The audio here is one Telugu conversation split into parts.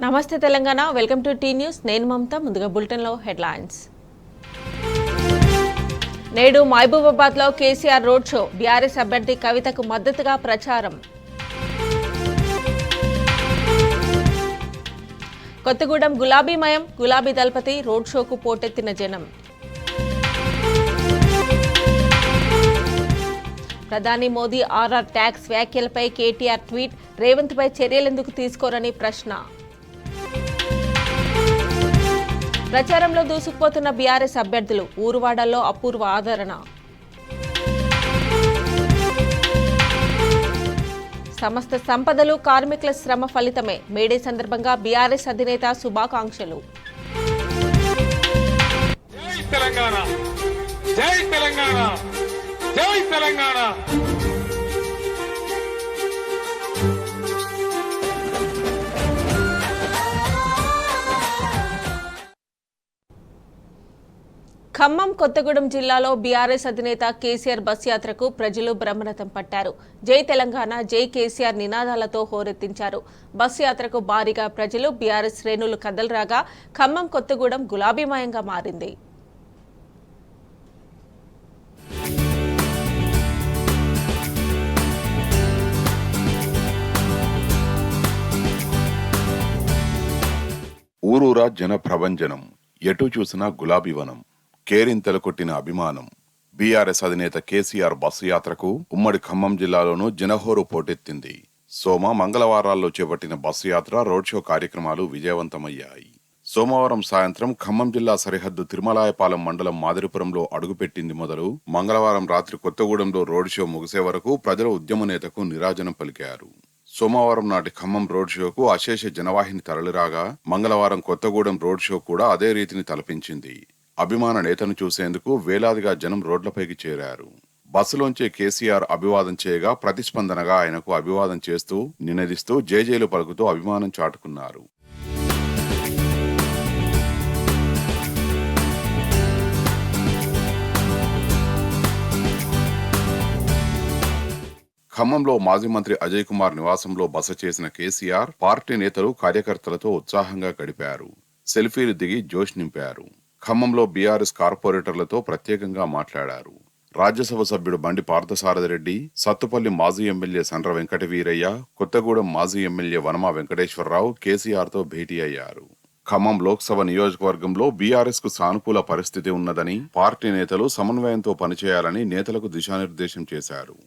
నమస్తే Telangana, welcome to T News. నేను మమత. ముందుగా బులెటిన్లో హెడ్లైన్స్. నేడు మహబూబాబాద్లో కేసీఆర్ రోడ్ షో. బీఆర్ఎస్ అభ్యర్థి కవితకు మద్దతుగా ప్రచారం. కొత్తగూడెం గులాబీమయం, గులాబీ దళపతి రోడ్ షోకు పోటెత్తిన జనం. ప్రధాని మోదీ ఆర్ఆర్ ట్యాక్స్ వ్యాఖ్యలపై కేటీఆర్ ట్వీట్. రేవంత్పై చర్యలెందుకు తీసుకోరని ప్రశ్న. ప్రచారంలో దూసుకుపోతున్న బీఆర్ఎస్ అభ్యర్థులు. ఊరువాడల్లో అపూర్వ ఆదరణ. సమస్త సంపదలు కార్మికుల శ్రమ ఫలితమే. మేడే సందర్భంగా బీఆర్ఎస్ అధినేత శుభాకాంక్షలు. జై తెలంగాణ, జై తెలంగాణ, జై తెలంగాణ. ఖమ్మం, కొత్తగూడెం జిల్లాలో బీఆర్ఎస్ అధినేత కేసీఆర్ బస్ యాత్రకు ప్రజలు బ్రహ్మరథం పట్టారు. జై తెలంగాణ, జై కేసీఆర్ నినాదాలతో హోరెత్తించారు. బస్ యాత్రకు భారీగా ప్రజలు, బీఆర్ఎస్ శ్రేణులు కదలరాగా ఖమ్మం, కొత్తగూడెం గులాబీమయంగా మారింది. ఊరూరా జన ప్రభంజనం, ఎటు చూసినా గులాబీవనం. కేరింతలు కొట్టిన అభిమానం. బీఆర్ఎస్ అధినేత కేసీఆర్ బస్సు యాత్రకు ఉమ్మడి ఖమ్మం జిల్లాలోనూ జనహోరు పోటెత్తింది. సోమ, మంగళవారాల్లో చేపట్టిన బస్సు యాత్ర, రోడ్ షో కార్యక్రమాలు విజయవంతమయ్యాయి. సోమవారం సాయంత్రం ఖమ్మం జిల్లా సరిహద్దు తిరుమలాయపాలెం మండలం మాదిరిపురంలో అడుగుపెట్టింది మొదలు మంగళవారం రాత్రి కొత్తగూడెంలో రోడ్ షో ముగిసే వరకు ప్రజల ఉద్యమ నేతకు నీరాజనం పలికారు. సోమవారం నాటి ఖమ్మం రోడ్ షోకు అశేష జనవాహిని తరలిరాగా మంగళవారం కొత్తగూడెం రోడ్ షో కూడా అదే రీతిని తలపించింది. అభిమాన నేతను చూసేందుకు వేలాదిగా జనం రోడ్లపైకి చేరారు. బస్సులోంచే కేసీఆర్ అభివాదం చేయగా ప్రతిస్పందనగా ఆయనకు అభివాదం చేస్తూ, నినదిస్తూ, జేజేలు పలుకుతూ అభిమానం చాటుకున్నారు. ఖమ్మంలో మాజీ మంత్రి అజయ్ కుమార్ నివాసంలో బస చేసిన కేసీఆర్ పార్టీ నేతలు, కార్యకర్తలతో ఉత్సాహంగా గడిపారు. సెల్ఫీలు దిగి జోష్ నింపారు. ఖమ్మంలో బీఆర్ఎస్ కార్పొరేటర్లతో ప్రత్యేకంగా మాట్లాడారు. రాజ్యసభ సభ్యుడు బండి పార్థసారథిరెడ్డి, సత్తుపల్లి మాజీ ఎమ్మెల్యే సండ్ర వెంకట వీరయ్య, కొత్తగూడెం మాజీ ఎమ్మెల్యే వనమా వెంకటేశ్వరరావు కేసీఆర్తో భేటీ అయ్యారు. ఖమ్మం లోక్సభ నియోజకవర్గంలో బీఆర్ఎస్ కు సానుకూల పరిస్థితి ఉన్నదని, పార్టీ నేతలు సమన్వయంతో పనిచేయాలని నేతలకు దిశానిర్దేశం చేశారు.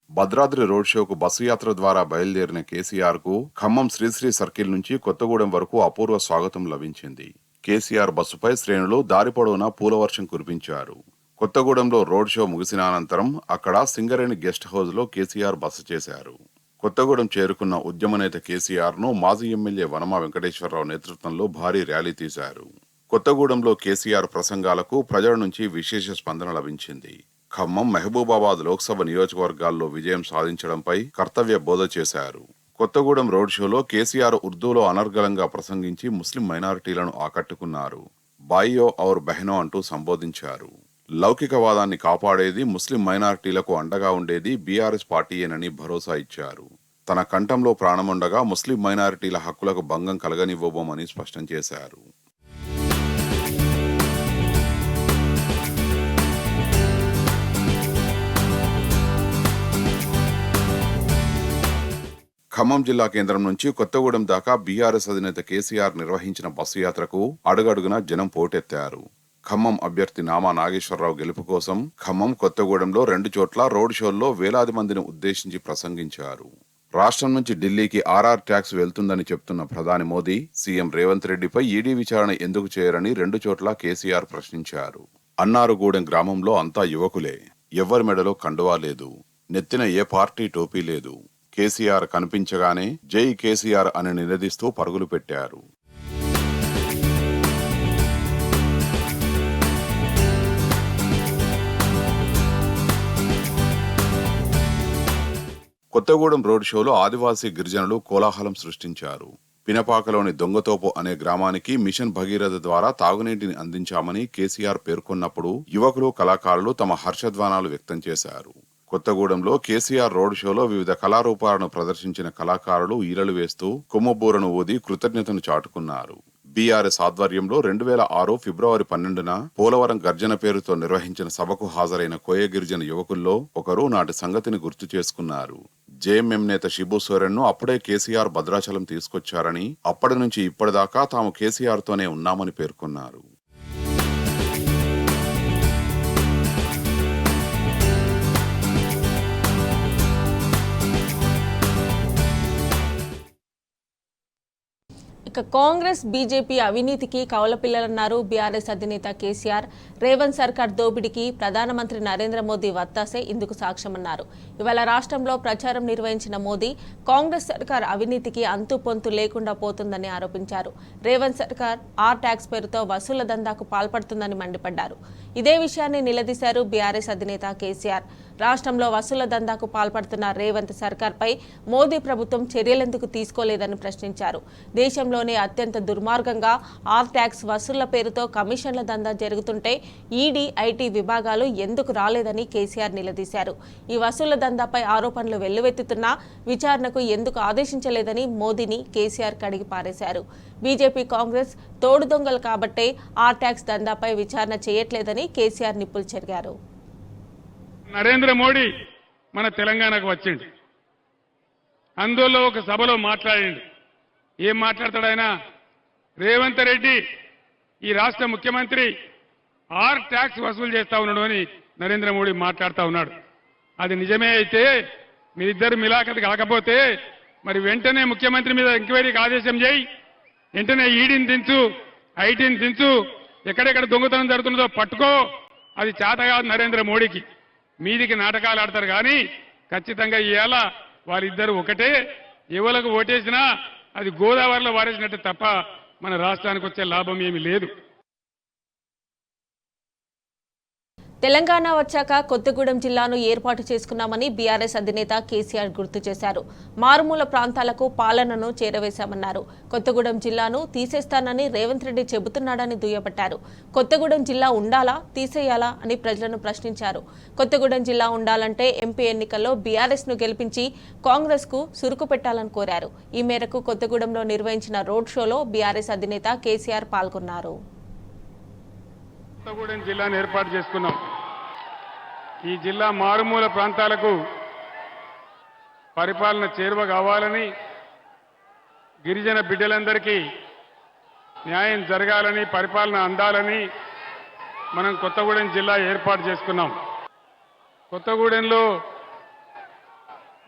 భద్రాద్రి రోడ్ షోకు బస్సు యాత్ర ద్వారా బయలుదేరిన కేసీఆర్ కు ఖమ్మం శ్రీశ్రీ సర్కిల్ నుంచి కొత్తగూడెం వరకు అపూర్వ స్వాగతం లభించింది. కేసీఆర్ బస్సుపై శ్రేణులు దారి పొడవునా పూలవర్షం కురిపించారు. కొత్తగూడెంలో రోడ్ షో ముగిసిన అనంతరం అక్కడ సింగరేణి గెస్ట్ హౌస్ లో కేసీఆర్ బస చేశారు. కొత్తగూడెం చేరుకున్న ఉద్యమ నేత కేసీఆర్ ను మాజీ ఎమ్మెల్యే వనమా వెంకటేశ్వరరావు నేతృత్వంలో భారీ ర్యాలీ తీశారు. కొత్తగూడెంలో కేసీఆర్ ప్రసంగాలకు ప్రజల నుంచి విశేష స్పందన లభించింది. ఖమ్మం, మహబూబాబాద్ లోక్సభ నియోజకవర్గాల్లో విజయం సాధించడంపై కర్తవ్య బోధ చేశారు. కొత్తగూడెం రోడ్ షోలో కేసీఆర్ ఉర్దూలో అనర్గళంగా ప్రసంగించి ముస్లిం మైనారిటీలను ఆకట్టుకున్నారు. బాయియో ఔర్ బెహనో అంటూ సంబోధించారు. లౌకికవాదాన్ని కాపాడేది, ముస్లిం మైనారిటీలకు అండగా ఉండేది బీఆర్ఎస్ పార్టీయేనని భరోసా ఇచ్చారు. తన కంఠంలో ప్రాణముండగా ముస్లిం మైనారిటీల హక్కులకు భంగం కలగనివ్వబోమని స్పష్టం చేశారు. ఖమ్మం జిల్లా కేంద్రం నుంచి కొత్తగూడెం దాకా బీఆర్ఎస్ అధినేత కేసీఆర్ నిర్వహించిన బస్సు యాత్రకు అడుగడుగునా జనం పోటెత్తారు. ఖమ్మం అభ్యర్థి నామా నాగేశ్వరరావు గెలుపు కోసం ఖమ్మం, కొత్తగూడెంలో 2 చోట్ల రోడ్ షోల్లో వేలాది మందిని ఉద్దేశించి ప్రసంగించారు. రాష్ట్రం నుంచి ఢిల్లీకి ఆర్ఆర్ ట్యాక్స్ వెళ్తుందని చెప్తున్న ప్రధాని మోదీ, సీఎం రేవంత్ రెడ్డిపై ఈడీ విచారణ ఎందుకు చేయరని 2 చోట్ల కేసీఆర్ ప్రశ్నించారు. అన్నారుగూడెం గ్రామంలో అంతా యువకులే. ఎవ్వరి మెడలో కండువా లేదు, నెత్తిన ఏ పార్టీ టోపీ లేదు. కేసీఆర్ కనిపించగానే జై కేసీఆర్ అని నినదిస్తూ పరుగులు పెట్టారు. కొత్తగూడెం రోడ్ షోలో ఆదివాసీ గిరిజనులు కోలాహలం సృష్టించారు. పినపాకలోని దొంగతోపు అనే గ్రామానికి మిషన్ భగీరథ ద్వారా తాగునీటిని అందించామని కేసీఆర్ పేర్కొన్నప్పుడు యువకులు కళాకారులు తమ హర్షధ్వానాలు వ్యక్తం చేశారు. కొత్తగూడెంలో కేసీఆర్ రోడ్ షోలో వివిధ కళారూపాలను ప్రదర్శించిన కళాకారులు ఈలలు వేస్తూ కొమ్ముబూరను ఊది కృతజ్ఞతను చాటుకున్నారు. బీఆర్ఎస్ ఆధ్వర్యంలో 2006 ఫిబ్రవరి 12న పోలవరం గర్జన పేరుతో నిర్వహించిన సభకు హాజరైన కోయ గిరిజన యువకుల్లో ఒకరు నాటి సంగతిని గుర్తు చేసుకున్నారు. జేఎంఎం నేత షిబు సోరెన్ను అప్పుడే కేసీఆర్ భద్రాచలం తీసుకొచ్చారని, అప్పటి నుంచి ఇప్పటిదాకా తాము కేసీఆర్ తోనే ఉన్నామని పేర్కొన్నారు. ఇక కాంగ్రెస్ బీజేపీ అవినీతికి కవలపిల్లలన్నారు బీఆర్ఎస్ అధినేత కేసీఆర్. రేవంత్ సర్కార్ దోపిడీకి ప్రధానమంత్రి నరేంద్ర మోదీ వత్తాసే ఇందుకు సాక్ష్యమన్నారు. ఇవాళ రాష్ట్రంలో ప్రచారం నిర్వహించిన మోదీ కాంగ్రెస్ సర్కార్ అవినీతికి అంతు పొంతు లేకుండా పోతుందని ఆరోపించారు. రేవంత్ సర్కార్ ఆర్ ట్యాక్స్ పేరుతో వసూళ్ల దందాకు పాల్పడుతుందని మండిపడ్డారు. ఇదే విషయాన్ని నిలదీశారు బీఆర్ఎస్ అధినేత కేసీఆర్. రాష్ట్రంలో వసూళ్ల దందాకు పాల్పడుతున్న రేవంత్ సర్కార్పై మోదీ ప్రభుత్వం చర్యలెందుకు తీసుకోలేదని ప్రశ్నించారు. దేశంలోనే అత్యంత దుర్మార్గంగా ఆర్ ట్యాక్స్ వసూళ్ల పేరుతో కమిషన్ల దందా జరుగుతుంటే ఈడీ, ఐటీ విభాగాలు ఎందుకు రాలేదని కేసీఆర్ నిలదీశారు. ఈ వసూళ్ల దందాపై ఆరోపణలు వెల్లువెత్తుతున్నా విచారణకు ఎందుకు ఆదేశించలేదని మోదీని కేసీఆర్ కడిగి పారేశారు. బీజేపీ, కాంగ్రెస్ తోడు దొంగలు కాబట్టే ఆర్ ట్యాక్స్ దందాపై విచారణ చేయట్లేదని కేసీఆర్ నిప్పులు చెరిగారు. నరేంద్ర మోడీ మన తెలంగాణకు వచ్చిండు. అందులో ఒక సభలో మాట్లాడిండు. ఏం మాట్లాడతాడు ఆయన? రేవంత్ రెడ్డి ఈ రాష్ట్ర ముఖ్యమంత్రి ఆర్ ట్యాక్స్ వసూలు చేస్తా ఉన్నాడు అని నరేంద్ర మోడీ మాట్లాడుతూ ఉన్నాడు. అది నిజమే అయితే మీరిద్దరు మిలాఖత్ కాకపోతే మరి వెంటనే ముఖ్యమంత్రి మీద ఎంక్వైరీకి ఆదేశం చేయి, వెంటనే ఈడీని దించు, ఐటీని దించు, ఎక్కడెక్కడ దొంగతనం జరుగుతుందో పట్టుకో. అది చేత కాదు నరేంద్ర మోడీకి. మీదికి నాటకాలు ఆడతారు కానీ ఖచ్చితంగా ఇవాళ వారిద్దరు ఒకటే. ఎవరికి ఓటేసినా అది గోదావరిలో వారేసినట్టు తప్ప మన రాష్ట్రానికి వచ్చే లాభం ఏమీ లేదు. తెలంగాణ వచ్చాక కొత్తగూడెం జిల్లాను ఏర్పాటు చేసుకున్నామని బీఆర్ఎస్ అధినేత కేసీఆర్ గుర్తు చేశారు. మారుమూల ప్రాంతాలకు పాలనను చేరవేశామన్నారు. కొత్తగూడెం జిల్లాను తీసేస్తానని రేవంత్ రెడ్డి చెబుతున్నాడని దుయ్యబట్టారు. కొత్తగూడెం జిల్లా ఉండాలా, తీసేయాలా అని ప్రజలను ప్రశ్నించారు. కొత్తగూడెం జిల్లా ఉండాలంటే ఎంపీ ఎన్నికల్లో బీఆర్ఎస్ ను గెలిపించి కాంగ్రెస్ కు సురుకు పెట్టాలని కోరారు. ఈ మేరకు కొత్తగూడెంలో నిర్వహించిన రోడ్ షోలో బీఆర్ఎస్ అధినేత కేసీఆర్ పాల్గొన్నారు. కొత్తగూడెం జిల్లాను ఏర్పాటు చేసుకున్నాం. ఈ జిల్లా మారుమూల ప్రాంతాలకు పరిపాలన చేరువ కావాలని, గిరిజన బిడ్డలందరికీ న్యాయం జరగాలని, పరిపాలన అందాలని మనం కొత్తగూడెం జిల్లా ఏర్పాటు చేసుకున్నాం. కొత్తగూడెంలో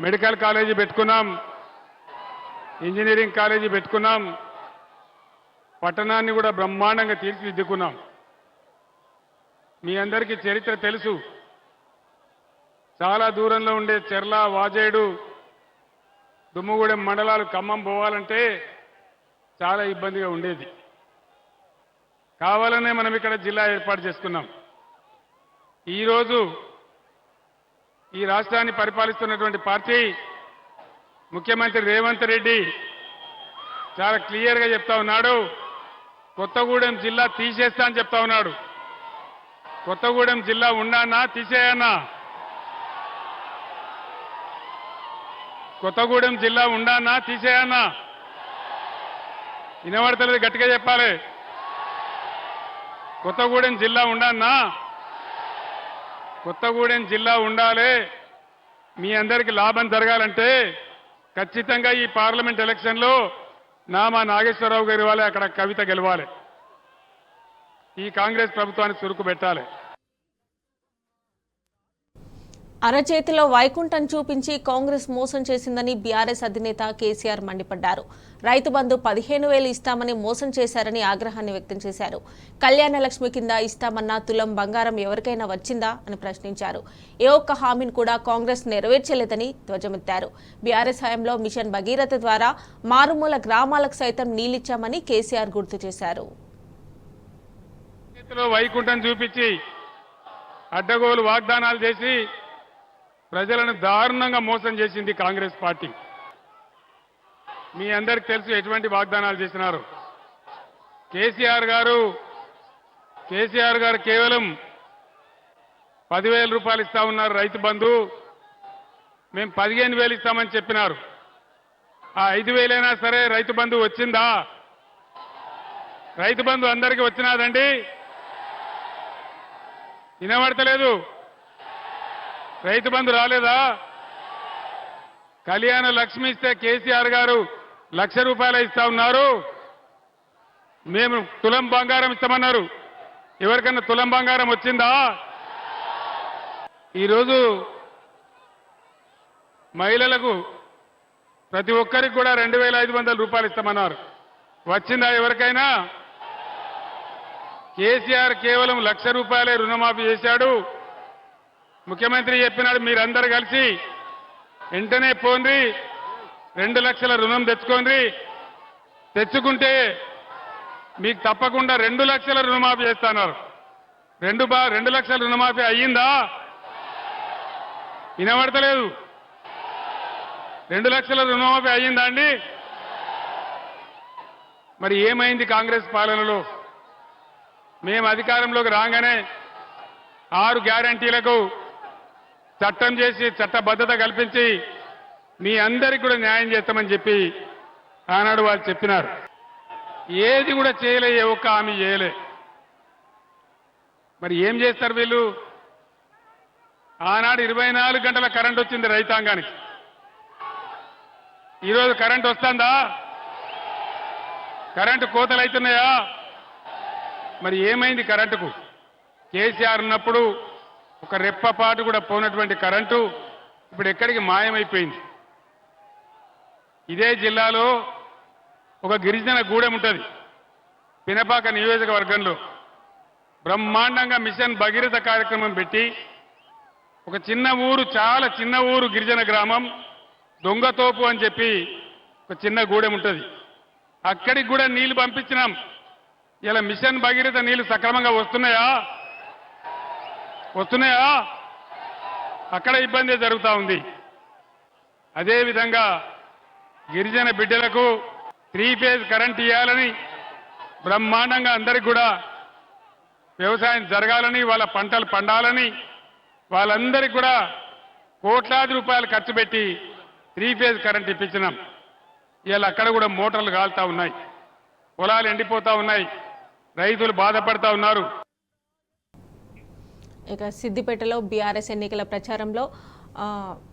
మెడికల్ కాలేజీ పెట్టుకున్నాం, ఇంజనీరింగ్ కాలేజీ పెట్టుకున్నాం, పట్టణాన్ని కూడా బ్రహ్మాండంగా తీర్చిదిద్దుకున్నాం. మీ అందరికీ చరిత్ర తెలుసు. చాలా దూరంలో ఉండే చెర్ల, వాజేడు, దుమ్ముగూడెం మండలాలు ఖమ్మం పోవాలంటే చాలా ఇబ్బందిగా ఉండేది. కావాలనే మనం ఇక్కడ జిల్లా ఏర్పాటు చేసుకున్నాం. ఈరోజు ఈ రాష్ట్రాన్ని పరిపాలిస్తున్నటువంటి పార్టీ ముఖ్యమంత్రి రేవంత్ రెడ్డి చాలా క్లియర్గా చెప్తా ఉన్నాడు. కొత్తగూడెం జిల్లా తీసేస్తా అని చెప్తా ఉన్నాడు. కొత్తగూడెం జిల్లా ఉండానా, తీసేయనా? కొత్తగూడెం జిల్లా ఉండానా, తీసేయనా? వినబడతలేదు, గట్టిగా చెప్పాలి. కొత్తగూడెం జిల్లా ఉండానా? కొత్తగూడెం జిల్లా ఉండాలి. మీ అందరికీ లాభం జరగాలంటే ఖచ్చితంగా ఈ పార్లమెంట్ ఎలక్షన్లో నామా నాగేశ్వరరావు గారి వాళ్ళే అక్కడ కవిత గెలవాలి. ఈ కాంగ్రెస్ ప్రభుత్వానికి సురుకు పెట్టాలి. అరచేతిలో వైకుంఠం చూపించి కాంగ్రెస్ మోసం చేసిందని బీఆర్ఎస్ అధినేత కేసీఆర్ మండిపడ్డారు. రైతు బంధు 15,000 ఇస్తామని మోసం చేశారని ఆగ్రహాన్ని వ్యక్తం చేశారు. కళ్యాణ లక్ష్మి కింద ఇస్తామన్న తులం బంగారం ఎవరికైనా వచ్చిందా అని ప్రశ్నించారు. ఏ ఒక్క హామీని కూడా కాంగ్రెస్ నెరవేర్చలేదని ధ్వజమెత్తారు. బీఆర్ఎస్ హయాంలో మిషన్ భగీరథ ద్వారా మారుమూల గ్రామాలకు సైతం నీళ్లిచ్చామని కేసీఆర్ గుర్తు చేశారు. వైకుంఠం చూపించి అడ్డగోలు వాగ్దానాలు చేసి ప్రజలను దారుణంగా మోసం చేసింది కాంగ్రెస్ పార్టీ. మీ అందరికి తెలుసు ఎటువంటి వాగ్దానాలు చేసినారు. కేసీఆర్ గారు కేవలం 10,000 రూపాయలు ఇస్తా ఉన్నారు రైతు బంధు. మేము 15,000 ఇస్తామని చెప్పినారు. ఆ 5,000 అయినా సరే రైతు బంధు వచ్చిందా? రైతు బంధు అందరికీ వచ్చినాదండి? వినబడతలేదు. రైతు బంధు రాలేదా? కళ్యాణ లక్ష్మి ఇస్తే కేసీఆర్ గారు 1,00,000 రూపాయలు ఇస్తా ఉన్నారు. మేము తులం బంగారం ఇస్తామన్నారు. ఎవరికన్నా తులం బంగారం వచ్చిందా? ఈరోజు మహిళలకు ప్రతి ఒక్కరికి కూడా 2,500 రూపాయలు ఇస్తామన్నారు. వచ్చిందా ఎవరికైనా? కేసీఆర్ కేవలం 1,00,000 రూపాయలే రుణమాఫీ చేశాడు. ముఖ్యమంత్రి చెప్పినాడు, మీరందరూ కలిసి వెంటనే పోండి, 2 లక్షల రుణం తెచ్చుకోండి. తెచ్చుకుంటే మీకు తప్పకుండా 2 లక్షల రుణమాఫీ చేస్తున్నారు. 2 లక్షల రుణమాఫీ అయ్యిందా? వినబడతలేదు. 2 లక్షల రుణమాఫీ అయ్యిందా అండి? మరి ఏమైంది కాంగ్రెస్ పాలనలో? మేము అధికారంలోకి రాగానే 6 గ్యారంటీలకు చట్టం చేసి చట్టబద్ధత కల్పించి మీ అందరికీ కూడా న్యాయం చేస్తామని చెప్పి ఆనాడు వాళ్ళు చెప్పినారు. ఏది కూడా చేయలే, ఏ ఒక్క హామీ చేయలే. మరి ఏం చేస్తారు వీళ్ళు? ఆనాడు 24 గంటల కరెంట్ వచ్చింది రైతాంగానికి. ఈరోజు కరెంట్ వస్తుందా? కరెంటు కోతలు అవుతున్నాయా? మరి ఏమైంది కరెంటుకు? కేసీఆర్ ఉన్నప్పుడు ఒక రెప్పపాటు కూడా పోనటువంటి కరెంటు ఇప్పుడు ఎక్కడికి మాయమైపోయింది. ఇదే జిల్లాలో ఒక గిరిజన గూడెం ఉంటుంది, పినపాక నియోజకవర్గంలో. బ్రహ్మాండంగా మిషన్ భగీరథ కార్యక్రమం పెట్టి ఒక చిన్న ఊరు, చాలా చిన్న ఊరు, గిరిజన గ్రామం దొంగతోపు అని చెప్పి ఒక చిన్న గూడెం ఉంటుంది. అక్కడికి కూడా నీళ్లు పంపించినాం. ఇలా మిషన్ భగీరథ నీళ్లు సక్రమంగా వస్తున్నాయా? అక్కడ ఇబ్బంది జరుగుతూ ఉంది. అదేవిధంగా గిరిజన బిడ్డలకు 3 ఫేజ్ కరెంట్ ఇవ్వాలని, బ్రహ్మాండంగా అందరికి కూడా వ్యవసాయం జరగాలని, వాళ్ళ పంటలు పండాలని, వాళ్ళందరికీ కూడా కోట్లాది రూపాయలు ఖర్చు పెట్టి 3 ఫేజ్ కరెంట్ ఇప్పించినాం. ఇవాళ అక్కడ కూడా మోటార్లు కాలుతా ఉన్నాయి, పొలాలు ఎండిపోతా ఉన్నాయి, రైతులు బాధపడతా ఉన్నారు. ఇక సిద్దిపేటలో బీఆర్ఎస్ ఎన్నికల ప్రచారంలో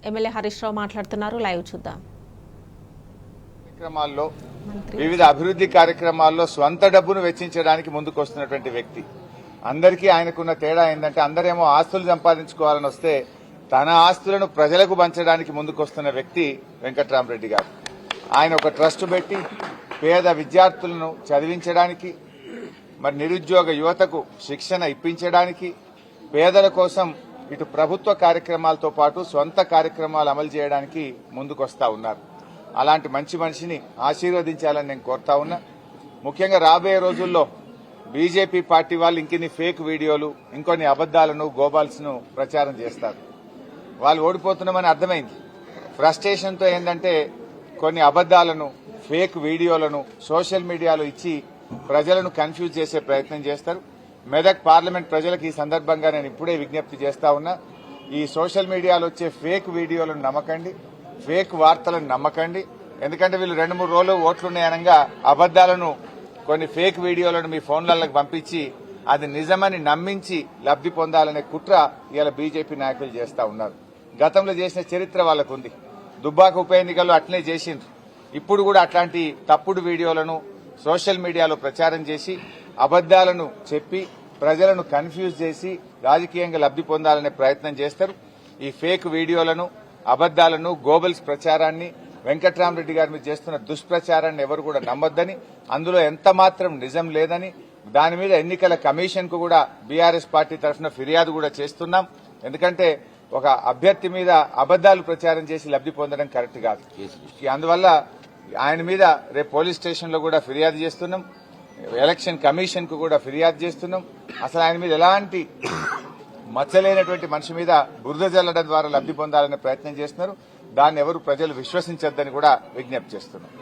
ఎమ్మెల్యే హరీష్ రావు మాట్లాడుతున్నారు. లైవ్ చూద్దాం. కార్యక్రమాల్లో, వివిధ అభివృద్ధి కార్యక్రమాల్లో స్వంత డబ్బును వెచ్చించడానికి ముందుకు వస్తున్నటువంటి వ్యక్తి. అందరికీ ఆయనకున్న తేడా ఏంటంటే, అందరేమో ఆస్తులు సంపాదించుకోవాలని వస్తే తన ఆస్తులను ప్రజలకు పంచడానికి ముందుకు వస్తున్న వ్యక్తి వెంకట్రామరెడ్డి గారు. ఆయన ఒక ట్రస్ట్ పెట్టి పేద విద్యార్థులను చదివించడానికి, మరి నిరుద్యోగ యువతకు శిక్షణ ఇప్పించడానికి, పేదల కోసం ఇటు ప్రభుత్వ కార్యక్రమాలతో పాటు సొంత కార్యక్రమాలు అమలు చేయడానికి ముందుకొస్తా ఉన్నారు. అలాంటి మంచి మనిషిని ఆశీర్వదించాలని నేను కోరుతా ఉన్నా. ముఖ్యంగా రాబోయే రోజుల్లో బీజేపీ పార్టీ వాళ్ళు ఇంకొన్ని ఫేక్ వీడియోలు, ఇంకొన్ని అబద్దాలను, గోబాల్స్ను ప్రచారం చేస్తారు. వాళ్ళు ఓడిపోతున్నామని అర్థమైంది. ఫ్రస్ట్రేషన్తో ఏంటంటే కొన్ని అబద్దాలను, ఫేక్ వీడియోలను సోషల్ మీడియాలో ఇచ్చి ప్రజలను కన్ఫ్యూజ్ చేసే ప్రయత్నం చేస్తారు. మెదక్ పార్లమెంట్ ప్రజలకు ఈ సందర్భంగా నేను ఇప్పుడే విజ్ఞప్తి చేస్తా ఉన్నా, ఈ సోషల్ మీడియాలో వచ్చే ఫేక్ వీడియోలను నమ్మకండి, ఫేక్ వార్తలను నమ్మకండి. ఎందుకంటే వీళ్ళు 2-3 రోజులు ఓట్లున్నాయనగా అబద్దాలను, కొన్ని ఫేక్ వీడియోలను మీ ఫోన్లకు పంపించి అది నిజమని నమ్మించి లబ్ధి పొందాలనే కుట్ర ఇవాళ బీజేపీ నాయకులు చేస్తా ఉన్నారు. గతంలో చేసిన చరిత్ర వాళ్ళకు ఉంది. దుబ్బాక ఉప ఎన్నికల్లో అట్లనే చేసిండ్రు. ఇప్పుడు కూడా అట్లాంటి తప్పుడు వీడియోలను సోషల్ మీడియాలో ప్రచారం చేసి అబద్దాలను చెప్పి ప్రజలను కన్ఫ్యూజ్ చేసి రాజకీయంగా లబ్ధి పొందాలనే ప్రయత్నం చేస్తారు. ఈ ఫేక్ వీడియోలను, అబద్దాలను, గోబల్స్ ప్రచారాన్ని, వెంకట్రామరెడ్డి గారి మీద చేస్తున్న దుష్ప్రచారాన్ని ఎవరు కూడా నమ్మొద్దని, అందులో ఎంత మాత్రం నిజం లేదని, దాని మీద ఎన్నికల కమిషన్ కు కూడా బీఆర్ఎస్ పార్టీ తరఫున ఫిర్యాదు కూడా చేస్తున్నాం. ఎందుకంటే ఒక అభ్యర్థి మీద అబద్దాలు ప్రచారం చేసి లబ్ధి పొందడం కరెక్ట్ కాదు. అందువల్ల ఆయన మీద రేపు పోలీస్ స్టేషన్ లో కూడా ఫిర్యాదు చేస్తున్నాం, ఎలక్షన్ కమిషన్ కు కూడా ఫిర్యాదు చేస్తున్నాం. అసలు ఆయన మీద ఎలాంటి మచ్చలేనటువంటి మనిషి మీద బురద జల్లడం ద్వారా లబ్ధి పొందాలనే ప్రయత్నం చేస్తున్నారు. దాన్ని ఎవరు ప్రజలు విశ్వసించొద్దని కూడా విజ్ఞప్తి చేస్తున్నాం.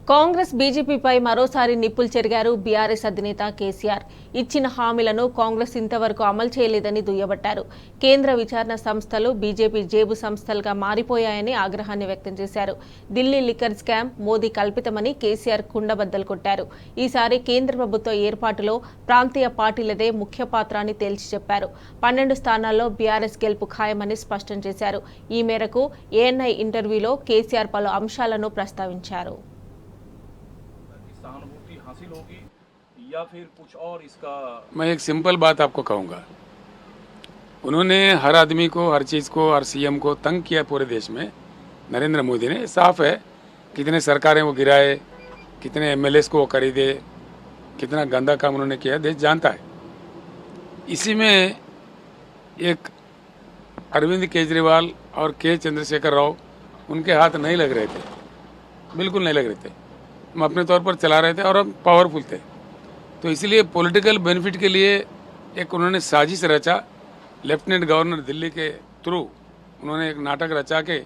కాంగ్రెస్ బీజేపీపై మరోసారి నిప్పులు చెరిగారు బీఆర్ఎస్ అధినేత కేసీఆర్. ఇచ్చిన హామీలను కాంగ్రెస్ ఇంతవరకు అమలు చేయలేదని దుయ్యబట్టారు. కేంద్ర విచారణ సంస్థలు బీజేపీ జేబు సంస్థలుగా మారిపోయాయని ఆగ్రహాన్ని వ్యక్తం చేశారు. ఢిల్లీ లిక్కర్ స్కామ్ మోదీ కల్పితమని కేసీఆర్ కుండబద్దలు కొట్టారు. ఈసారి కేంద్ర ప్రభుత్వ ఏర్పాటులో ప్రాంతీయ పార్టీలదే ముఖ్య పాత్ర అని తేల్చి చెప్పారు. 12 స్థానాల్లో బీఆర్ఎస్ గెలుపు ఖాయమని స్పష్టం చేశారు. ఈ మేరకు ఏఎన్ఐ ఇంటర్వ్యూలో కేసీఆర్ పలు అంశాలను ప్రస్తావించారు. सहानुभूति हासिल होगी या फिर कुछ और इसका। मैं एक सिंपल बात आपको कहूँगा, उन्होंने हर आदमी को, हर चीज़ को, हर सीएम को तंग किया पूरे देश में। नरेंद्र मोदी ने, साफ है, कितने सरकारें वो गिराए, कितने एमएलएस को वो खरीदे, कितना गंदा काम उन्होंने किया, देश जानता है। इसी में एक अरविंद केजरीवाल और के चंद्रशेखर राव, उनके हाथ नहीं लग रहे थे, बिल्कुल नहीं लग रहे थे। हम अपने तौर पर चला रहे थे और हम पावरफुल थे, तो इसलिए पॉलिटिकल बेनिफिट के लिए एक उन्होंने साजिश रचा। लेफ्टिनेंट गवर्नर दिल्ली के थ्रू उन्होंने एक नाटक रचा के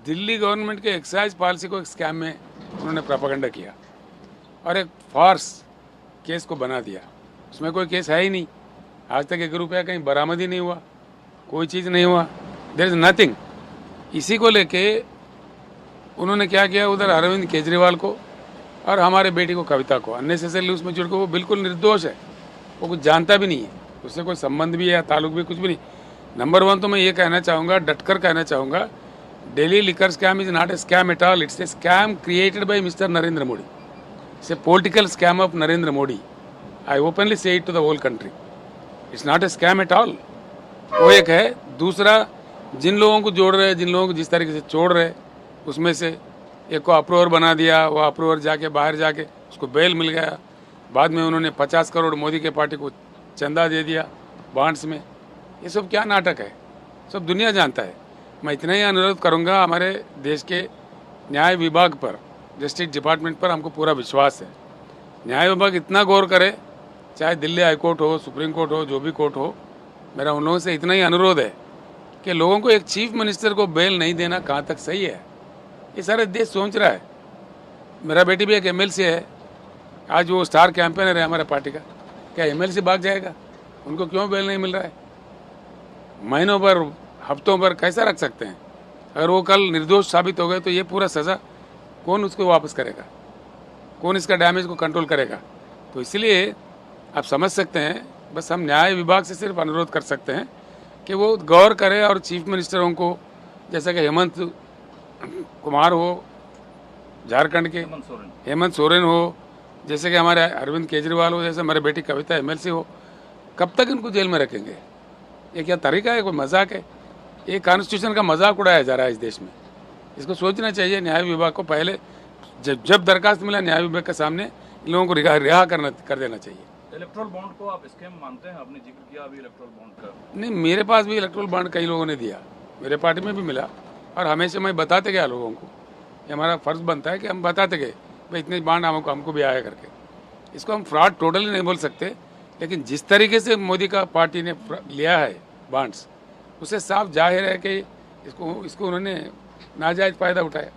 दिल्ली गवर्नमेंट के एक्साइज पॉलिसी को एक स्कैम में उन्होंने प्रोपेगेंडा किया और एक फार्स केस को बना दिया। उसमें कोई केस है ही नहीं, आज तक 1 रुपया कहीं बरामद ही नहीं हुआ, कोई चीज़ नहीं हुआ, देयर इज नथिंग। इसी को लेके उन्होंने क्या किया, उधर अरविंद केजरीवाल को और हमारे बेटी को कविता को अननेसेसरली उसमें जुड़ के, वो बिल्कुल निर्दोष है, वो कुछ जानता भी नहीं है, उससे कोई संबंध भी है, ताल्लुक भी कुछ भी नहीं। नंबर 1 तो मैं ये कहना चाहूँगा, डटकर कहना चाहूँगा, Delhi liquor scam is not a scam at all, it's a scam created by mister Narendra Modi, it's a political scam of Narendra Modi. I openly say it to the whole country, it's not a scam at all. वो एक है। दूसरा, जिन लोगों को जोड़ रहे, जिन लोगों को जिस तरीके से छोड़ रहे, उसमें से एक को अप्रूवर बना दिया, वो अप्रूवर जाके बाहर जाके उसको बेल मिल गया, बाद में उन्होंने 50 करोड़ मोदी के पार्टी को चंदा दे दिया बॉन्ड्स में। ये सब क्या नाटक है, सब दुनिया जानता है। मैं इतना ही अनुरोध करूंगा, हमारे देश के न्याय विभाग पर, जस्टिस डिपार्टमेंट पर हमको पूरा विश्वास है। न्याय विभाग इतना गौर करे, चाहे दिल्ली हाई कोर्ट हो, सुप्रीम कोर्ट हो, जो भी कोर्ट हो, मेरा उन लोगों से इतना ही अनुरोध है कि लोगों को एक चीफ मिनिस्टर को बेल नहीं देना कहाँ तक सही है, ये सारे देश सोच रहा है। मेरा बेटी भी एक एमएलसी है, आज वो स्टार कैंपेनर है हमारे पार्टी का। क्या एमएलसी भाग जाएगा? उनको क्यों बेल नहीं मिल रहा है? महीनों पर, हफ्तों पर कैसा रख सकते हैं? अगर वो कल निर्दोष साबित हो गए तो ये पूरा सज़ा कौन उसको वापस करेगा? कौन इसका डैमेज को कंट्रोल करेगा? तो इसलिए आप समझ सकते हैं, बस हम न्याय विभाग से सिर्फ अनुरोध कर सकते हैं कि वो गौर करे और चीफ मिनिस्टरों को, जैसा कि हेमंत कुमार हो झारखंड के, हेमंत सोरेन हो, जैसे कि हमारे अरविंद केजरीवाल हो, जैसे हमारे बेटी कविता एमएलसी हो, कब तक इनको जेल में रखेंगे? ये क्या तरीका है? कोई मजाक है? ये कॉन्स्टिट्यूशन का मजाक उड़ाया जा रहा है इस देश में। इसको सोचना चाहिए न्याय विभाग को। पहले जब दरखास्त मिला न्याय विभाग के सामने, इन लोगों को रिहा कर देना चाहिए। इलेक्ट्रल बॉन्ड को आप स्कैम मानते हैं? आपने जिक्र किया अभी इलेक्ट्रल बॉन्ड का। नहीं, मेरे पास भी इलेक्ट्रल बॉन्ड कई लोगों ने दिया, मेरे पार्टी में भी मिला, और हमेशा मैं बताते गया लोगों को। ये हमारा फर्ज बनता है कि हम बताते गए भाई इतने बॉन्ड हमको भी आया करके। इसको हम फ्रॉड टोटली नहीं बोल सकते, लेकिन जिस तरीके से मोदी का पार्टी ने लिया है बॉन्ड्स, उससे साफ जाहिर है कि इसको उन्होंने नाजायज फायदा उठाया।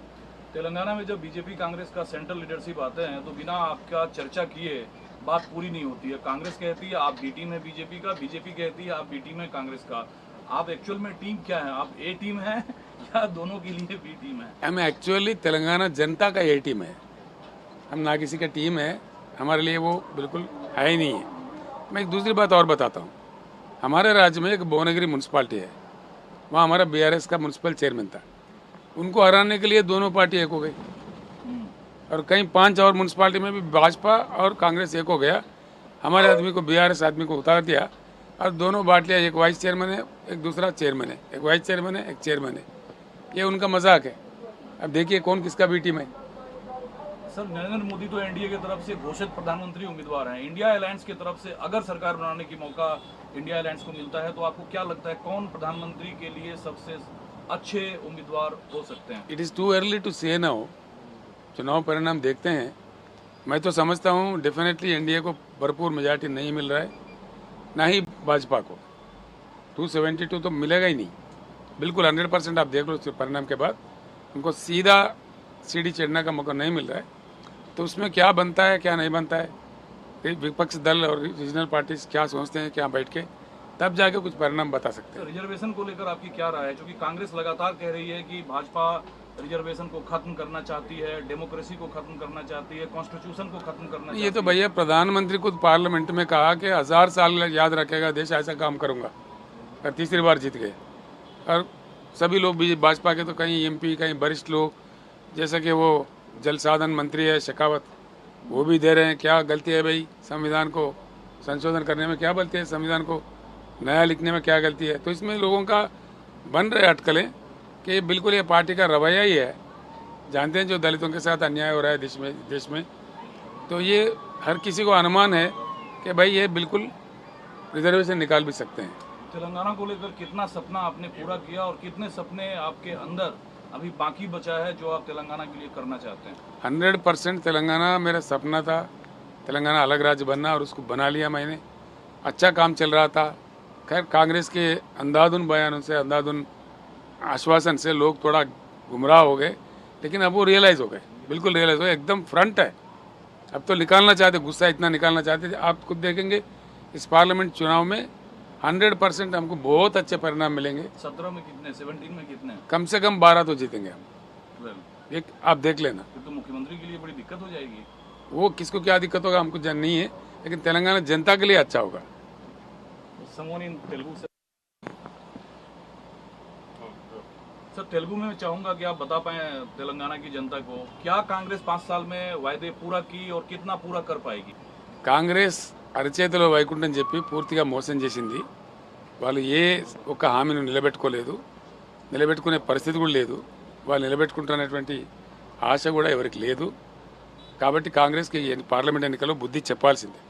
तेलंगाना में जब बीजेपी कांग्रेस का सेंट्रल लीडरशिप आते हैं तो बिना आपका चर्चा किए बात पूरी नहीं होती है। कांग्रेस कहती है आप बी टीम है बीजेपी का, बीजेपी कहती है आप बी टीम है कांग्रेस का। आप एक्चुअल में टीम क्या है? आप ए टीम है या दोनों के लिए बी टीम है? हम एक्चुअली तेलंगाना जनता का ए टीम है, हम ना किसी का टीम है। हमारे लिए वो बिल्कुल है ही नहीं है। मैं एक दूसरी बात और बताता हूँ, हमारे राज्य में एक भुवनगिरी म्यूनसिपाल्टी है, वहाँ हमारा बीआरएस का म्यूनसिपल चेयरमैन था, उनको हराने के लिए दोनों पार्टी एक हो गई, और कहीं 5 और म्यूनसिपाल्टी में भी भाजपा और कांग्रेस एक हो गया। हमारे आदमी को, बीआरएस आदमी को उतार दिया, और दोनों बाटलियाँ, एक वाइस चेयरमैन है, एक दूसरा चेयरमैन है, एक वाइस चेयरमैन है, एक चेयरमैन है। ये उनका मजाक है। अब देखिए कौन किसका बी टीम है। सर, नरेंद्र मोदी तो एनडीए की तरफ से घोषित प्रधानमंत्री उम्मीदवार हैं। इंडिया अलायंस की तरफ से अगर सरकार बनाने की मौका इंडिया अलायंस को मिलता है तो आपको क्या लगता है कौन प्रधानमंत्री के लिए सबसे अच्छे उम्मीदवार हो सकते हैं? It is too early to say now. चुनाव परिणाम देखते हैं। मैं तो समझता हूँ डेफिनेटली एनडीए को भरपूर मेजॉरिटी नहीं मिल रहा है, ना ही भाजपा को। 272 तो मिलेगा ही नहीं। बिल्कुल 100% आप देख लो उस परिणाम के बाद उनको सीधा सीढ़ी चढ़ने का मौका नहीं मिल रहा है, तो उसमें क्या बनता है क्या नहीं बनता है, विपक्ष दल और रीजनल पार्टीज क्या सोचते हैं क्या बैठ के, तब जाके कुछ परिणाम बता सकते हैं। रिजर्वेशन को लेकर आपकी क्या राय है, क्योंकि कांग्रेस लगातार कह रही है कि भाजपा रिजर्वेशन को खत्म करना चाहती है, डेमोक्रेसी को खत्म करना चाहती है, कॉन्स्टिट्यूशन को खत्म करना चाहती है। ये तो भैया प्रधानमंत्री खुद पार्लियामेंट में कहा कि 1000 साल याद रखेगा देश, ऐसा काम करूंगा, और तीसरी बार जीत गए। और सभी लोग भी भाजपा के तो कहीं एमपी कहीं वरिष्ठ लोग, जैसे कि वो जल साधन मंत्री है शेखावत, वो भी दे रहे हैं। क्या गलती है भाई संविधान को संशोधन करने में, क्या गलती है संविधान को नया लिखने में, क्या गलती है? तो इसमें लोगों का बन रहे अटकलें कि बिल्कुल ये पार्टी का रवैया ही है। जानते हैं जो दलितों के साथ अन्याय हो रहा है देश में, तो ये हर किसी को अनुमान है कि भाई ये बिल्कुल रिजर्वेशन निकाल भी सकते हैं। तेलंगाना को लेकर कितना सपना आपने पूरा किया और कितने सपने आपके अंदर अभी बाकी बचा है जो आप तेलंगाना के लिए करना चाहते हैं? 100% तेलंगाना मेरा सपना था, तेलंगाना अलग राज्य बनना, और उसको बना लिया मैंने। अच्छा काम चल रहा था। खैर कांग्रेस के अंधाधुन बयानों से, अंधाधुन आश्वासन से लोग थोड़ा गुमराह हो गए, लेकिन अब वो रियलाइज़ हो गए, बिल्कुल रियलाइज़ हो गए, एकदम फ्रंट है। अब तो निकालना चाहते, गुस्सा इतना निकालना चाहते थे। आप खुद देखेंगे इस पार्लियामेंट चुनाव में 100% हमको बहुत अच्छे परिणाम मिलेंगे। 17 में कितने, 17 में कितने? कम से कम 12 तो जीतेंगे हम, 12। एक आप देख लेना। फिर तो मुख्यमंत्री के लिए बड़ी दिक्कत हो जाएगी। वो किसको क्या दिक्कत होगा हमको जान नहीं है, लेकिन तेलंगाना जनता के लिए अच्छा होगा। Someone in तेलुगु से सर, तेलुगु में चाहूंगा कि आप बता पाएं तेलंगाना की जनता को क्या कांग्रेस 5 साल में वायदे पूरा की और कितना पूरा कर पाएगी? కాంగ్రెస్ అరచేతిలో వైకుంఠం చెప్పి పూర్తిగా మోసం చేసింది. వాళ్ళు ఏ ఒక్క హామీని నిలబెట్టుకోలేదు, నిలబెట్టుకునే పరిస్థితి కూడా లేదు. వాళ్ళు నిలబెట్టుకుంటున్నటువంటి ఆశ కూడా ఎవరికి లేదు. కాబట్టి కాంగ్రెస్కి పార్లమెంట్ ఎన్నికల్లో బుద్ధి చెప్పాల్సిందే.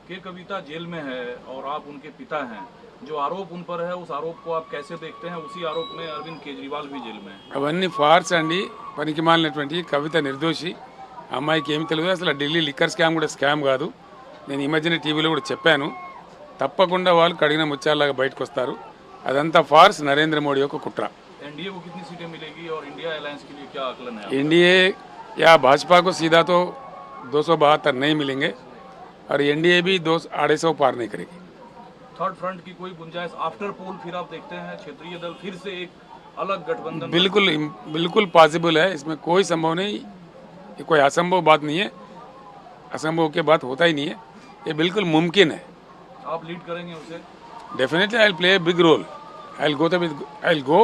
के कविता जेल में है और आप उनके पिता हैं, जो आरोप उन पर है उस आरोप को आप कैसे देखते हैं? उसी आरोप में अरविंद केजरीवाल भी जेल में है। అవన్నీ ఫార్స్ అండి, పనికి మాలినటువంటి. కవిత నిర్దోషి, అమ్మాయికి ఏమి తెలియదు. అసలు ఢిల్లీ లిక్కర్ స్కామ్ కూడా స్కామ్ కాదు. నేను ఈ మధ్యన టీవీలో కూడా చెప్పాను. తప్పకుండా వాళ్ళు కడిగిన ముత్యాలలాగా బయటకు వస్తారు. అదంతా ఫార్స్, నరేంద్ర మోడీ యొక్క కుట్ర. एनडीए को कितनी सीटें मिलेगी और इंडिया अलायंस के लिए क्या आकलन है? एनडीए या भाजपा को सीधा तो 272 नहीं मिलेंगे, और एनडीए भी 250 पार नहीं करेगी। थर्ड फ्रंट की कोई गुंजाइश आफ्टर पोल फिर आप देखते हैं? क्षेत्रीय दल फिर से एक अलग गठबंधन? बिल्कुल पॉसिबल है, इसमें कोई संभव नहीं, ये कोई असंभव बात नहीं है। असंभव की बात होता ही नहीं है, ये बिल्कुल मुमकिन है। आप लीड करेंगे उसे? Definitely I will play a big role. I will go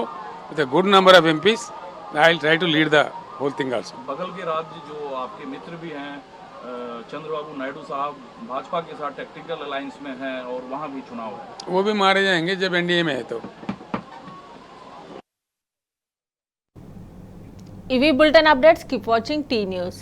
with a good number of MPs. I will try to lead the whole thing also. बगल के राज्य जो आपके मित्र भी हैं, चंद्रबाबू नायडू साहब भाजपा के साथ टैक्टिकल अलायंस में हैं और वहां भी चुनाव है, वो भी मारे जाएंगे जब एनडीए में है तो। ఇవి bulletin updates. Keep watching tea news.